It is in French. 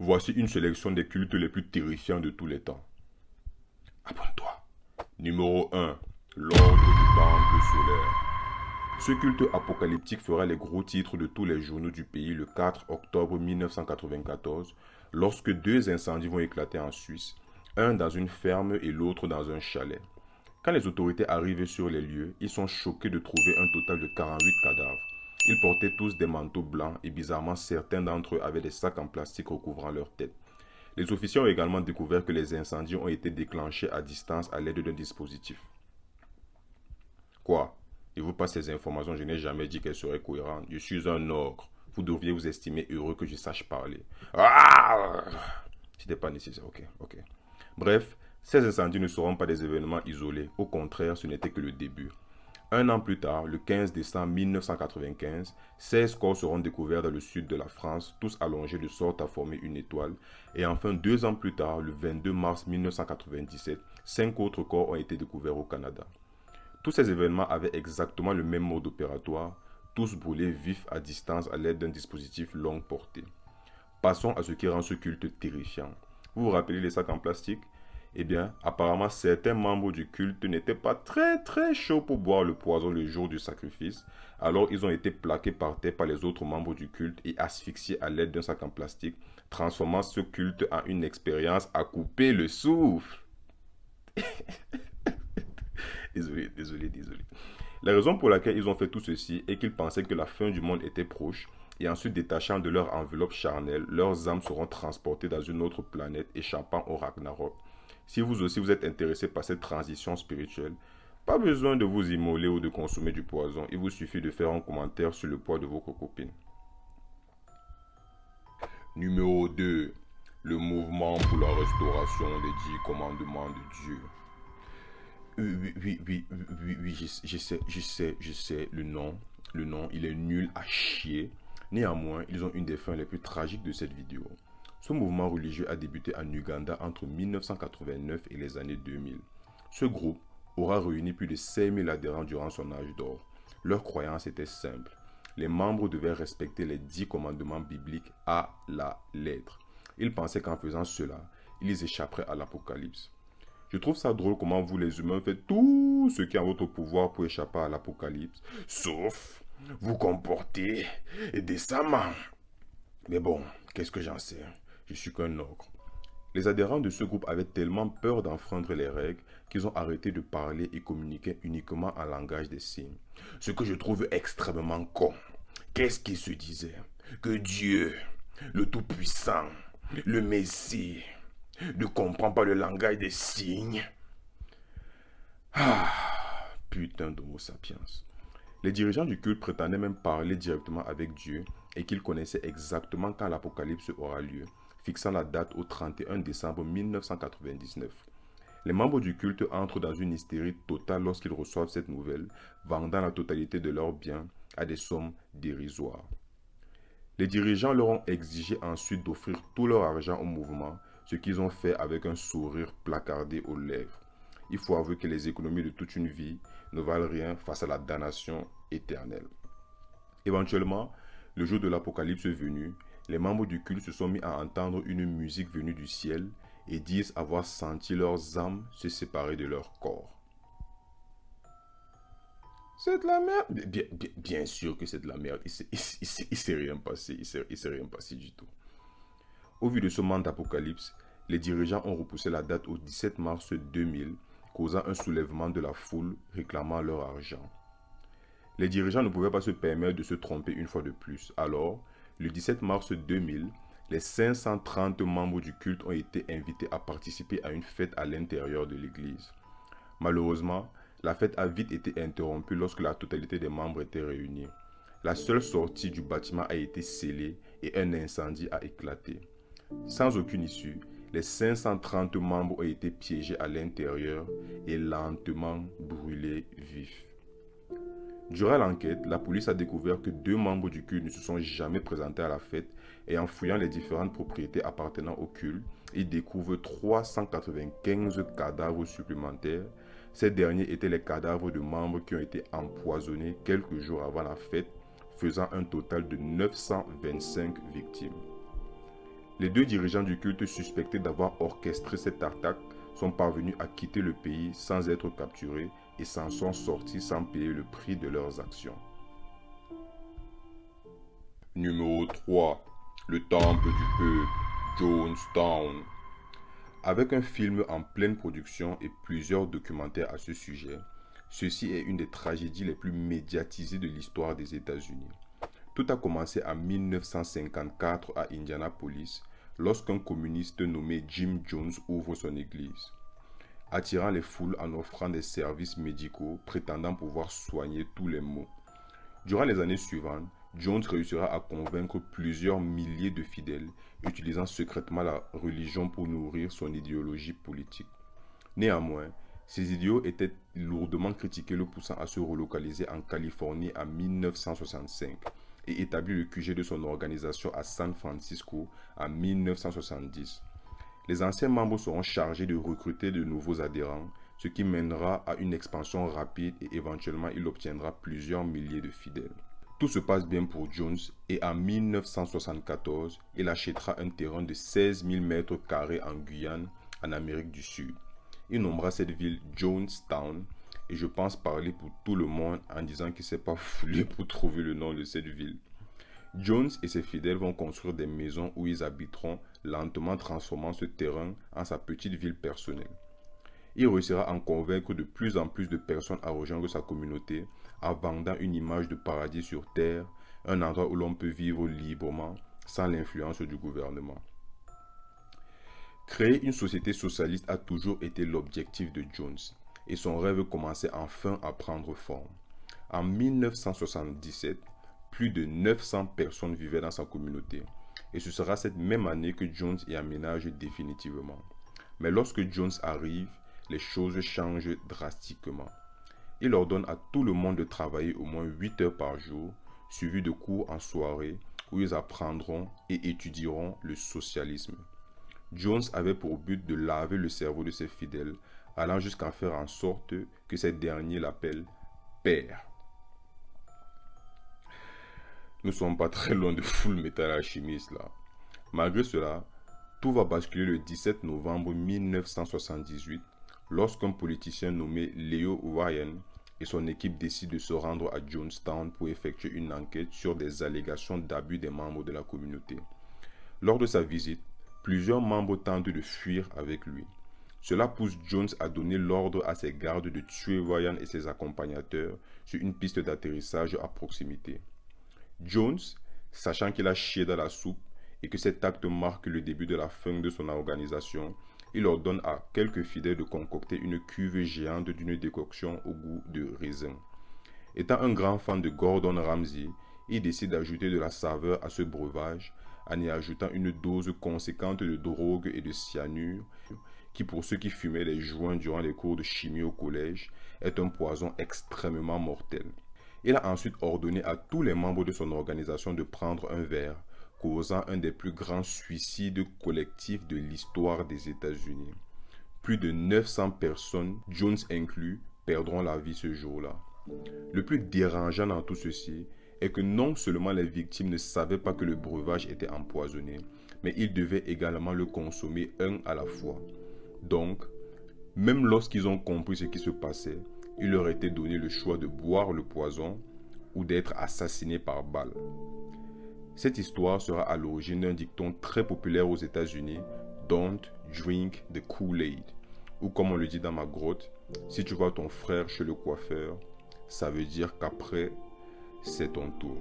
Voici une sélection des cultes les plus terrifiants de tous les temps. Abonne-toi. Numéro 1. L'ordre du temple solaire. Ce culte apocalyptique fera les gros titres de tous les journaux du pays le 4 octobre 1994, lorsque deux incendies vont éclater en Suisse, un dans une ferme et l'autre dans un chalet. Quand les autorités arrivent sur les lieux, ils sont choqués de trouver un total de 48 cadavres. Ils portaient tous des manteaux blancs et bizarrement certains d'entre eux avaient des sacs en plastique recouvrant leur tête. Les officiers ont également découvert que les incendies ont été déclenchés à distance à l'aide d'un dispositif. Quoi? Je vous passe ces informations, je n'ai jamais dit qu'elles seraient cohérentes. Je suis un ogre. Vous devriez vous estimer heureux que je sache parler. Ah! C'était pas nécessaire, ok. Bref, ces incendies ne seront pas des événements isolés. Au contraire, ce n'était que le début. Un an plus tard, le 15 décembre 1995, 16 corps seront découverts dans le sud de la France, tous allongés de sorte à former une étoile. Et enfin, 2 ans plus tard, le 22 mars 1997, 5 autres corps ont été découverts au Canada. Tous ces événements avaient exactement le même mode opératoire, tous brûlés vifs à distance à l'aide d'un dispositif longue portée. Passons à ce qui rend ce culte terrifiant. Vous vous rappelez les sacs en plastique? Eh bien, apparemment, certains membres du culte n'étaient pas très chauds pour boire le poison le jour du sacrifice, alors ils ont été plaqués par terre par les autres membres du culte et asphyxiés à l'aide d'un sac en plastique, transformant ce culte en une expérience à couper le souffle. Désolé. La raison pour laquelle ils ont fait tout ceci est qu'ils pensaient que la fin du monde était proche et ensuite détachant de leur enveloppe charnelle, leurs âmes seront transportées dans une autre planète échappant au Ragnarok. Si vous aussi vous êtes intéressé par cette transition spirituelle, pas besoin de vous immoler ou de consommer du poison, il vous suffit de faire un commentaire sur le poids de votre copine. Numéro 2. Le mouvement pour la restauration des 10 commandements de Dieu. Oui, je sais, le nom, il est nul à chier. Néanmoins, ils ont une des fins les plus tragiques de cette vidéo. Ce mouvement religieux a débuté en Uganda entre 1989 et les années 2000. Ce groupe aura réuni plus de 5000 adhérents durant son âge d'or. Leur croyance était simple. Les membres devaient respecter les 10 commandements bibliques à la lettre. Ils pensaient qu'en faisant cela, ils échapperaient à l'Apocalypse. Je trouve ça drôle comment vous les humains faites tout ce qui est en votre pouvoir pour échapper à l'apocalypse, sauf vous comporter décemment. Mais bon, qu'est-ce que j'en sais? Je suis qu'un ogre. Les adhérents de ce groupe avaient tellement peur d'enfreindre les règles qu'ils ont arrêté de parler et communiquer uniquement en langage des signes. Ce que je trouve extrêmement con. Qu'est-ce qu'ils se disaient? Que Dieu, le Tout-Puissant, le Messie, ne comprend pas le langage des signes. Ah, putain d'homo sapiens. Les dirigeants du culte prétendaient même parler directement avec Dieu et qu'ils connaissaient exactement quand l'apocalypse aura lieu, fixant la date au 31 décembre 1999. Les membres du culte entrent dans une hystérie totale lorsqu'ils reçoivent cette nouvelle, vendant la totalité de leurs biens à des sommes dérisoires. Les dirigeants leur ont exigé ensuite d'offrir tout leur argent au mouvement, ce qu'ils ont fait avec un sourire placardé aux lèvres. Il faut avouer que les économies de toute une vie ne valent rien face à la damnation éternelle. Éventuellement, le jour de l'apocalypse venu, les membres du culte se sont mis à entendre une musique venue du ciel et disent avoir senti leurs âmes se séparer de leur corps. C'est de la merde. Bien sûr que c'est de la merde. Il s'est rien passé. Il s'est rien passé du tout. Au vu de ce monde d'apocalypse, les dirigeants ont repoussé la date au 17 mars 2000, causant un soulèvement de la foule réclamant leur argent. Les dirigeants ne pouvaient pas se permettre de se tromper une fois de plus. Alors, le 17 mars 2000, les 530 membres du culte ont été invités à participer à une fête à l'intérieur de l'église. Malheureusement, la fête a vite été interrompue lorsque la totalité des membres étaient réunis. La seule sortie du bâtiment a été scellée et un incendie a éclaté. Sans aucune issue, les 530 membres ont été piégés à l'intérieur et lentement brûlés vifs. Durant l'enquête, la police a découvert que 2 membres du culte ne se sont jamais présentés à la fête et en fouillant les différentes propriétés appartenant au culte, ils découvrent 395 cadavres supplémentaires. Ces derniers étaient les cadavres de membres qui ont été empoisonnés quelques jours avant la fête, faisant un total de 925 victimes. Les deux dirigeants du culte suspectés d'avoir orchestré cette attaque sont parvenus à quitter le pays sans être capturés et s'en sont sortis sans payer le prix de leurs actions. Numéro 3. Le temple du peuple, Jonestown. Avec un film en pleine production et plusieurs documentaires à ce sujet, ceci est une des tragédies les plus médiatisées de l'histoire des États-Unis. Tout a commencé en 1954 à Indianapolis, lorsqu'un communiste nommé Jim Jones ouvre son église, attirant les foules en offrant des services médicaux prétendant pouvoir soigner tous les maux. Durant les années suivantes, Jones réussira à convaincre plusieurs milliers de fidèles, utilisant secrètement la religion pour nourrir son idéologie politique. Néanmoins, ces idéaux étaient lourdement critiqués, le poussant à se relocaliser en Californie en 1965 et établir le QG de son organisation à San Francisco en 1970. Les anciens membres seront chargés de recruter de nouveaux adhérents, ce qui mènera à une expansion rapide et éventuellement il obtiendra plusieurs milliers de fidèles. Tout se passe bien pour Jones et en 1974, il achètera un terrain de 16 000 mètres carrés en Guyane, en Amérique du Sud. Il nommera cette ville Jonestown et je pense parler pour tout le monde en disant qu'il ne s'est pas foulé pour trouver le nom de cette ville. Jones et ses fidèles vont construire des maisons où ils habiteront, lentement transformant ce terrain en sa petite ville personnelle. Il réussira à en convaincre de plus en plus de personnes à rejoindre sa communauté en vendant une image de paradis sur terre, un endroit où l'on peut vivre librement sans l'influence du gouvernement. Créer une société socialiste a toujours été l'objectif de Jones et son rêve commençait enfin à prendre forme. En 1977, plus de 900 personnes vivaient dans sa communauté et ce sera cette même année que Jones y aménage définitivement. Mais lorsque Jones arrive, les choses changent drastiquement. Il ordonne à tout le monde de travailler au moins 8 heures par jour, suivi de cours en soirée où ils apprendront et étudieront le socialisme. Jones avait pour but de laver le cerveau de ses fidèles, allant jusqu'à faire en sorte que ces derniers l'appellent père. Nous ne sommes pas très loin de Full Metal Alchemist là. Malgré cela, tout va basculer le 17 novembre 1978 lorsqu'un politicien nommé Leo Ryan et son équipe décident de se rendre à Jonestown pour effectuer une enquête sur des allégations d'abus des membres de la communauté. Lors de sa visite, plusieurs membres tentent de fuir avec lui. Cela pousse Jones à donner l'ordre à ses gardes de tuer Ryan et ses accompagnateurs sur une piste d'atterrissage à proximité. Jones, sachant qu'il a chié dans la soupe et que cet acte marque le début de la fin de son organisation, il ordonne à quelques fidèles de concocter une cuve géante d'une décoction au goût de raisin. Étant un grand fan de Gordon Ramsay, il décide d'ajouter de la saveur à ce breuvage en y ajoutant une dose conséquente de drogue et de cyanure qui, pour ceux qui fumaient les joints durant les cours de chimie au collège, est un poison extrêmement mortel. Il a ensuite ordonné à tous les membres de son organisation de prendre un verre, causant un des plus grands suicides collectifs de l'histoire des États-Unis. Plus de 900 personnes, Jones inclus, perdront la vie ce jour-là. Le plus dérangeant dans tout ceci est que non seulement les victimes ne savaient pas que le breuvage était empoisonné, mais ils devaient également le consommer un à la fois. Donc, même lorsqu'ils ont compris ce qui se passait, il leur était donné le choix de boire le poison ou d'être assassinés par balle. Cette histoire sera à l'origine d'un dicton très populaire aux États-Unis, Don't drink the Kool-Aid, ou comme on le dit dans ma grotte, si tu vois ton frère chez le coiffeur, ça veut dire qu'après, c'est ton tour.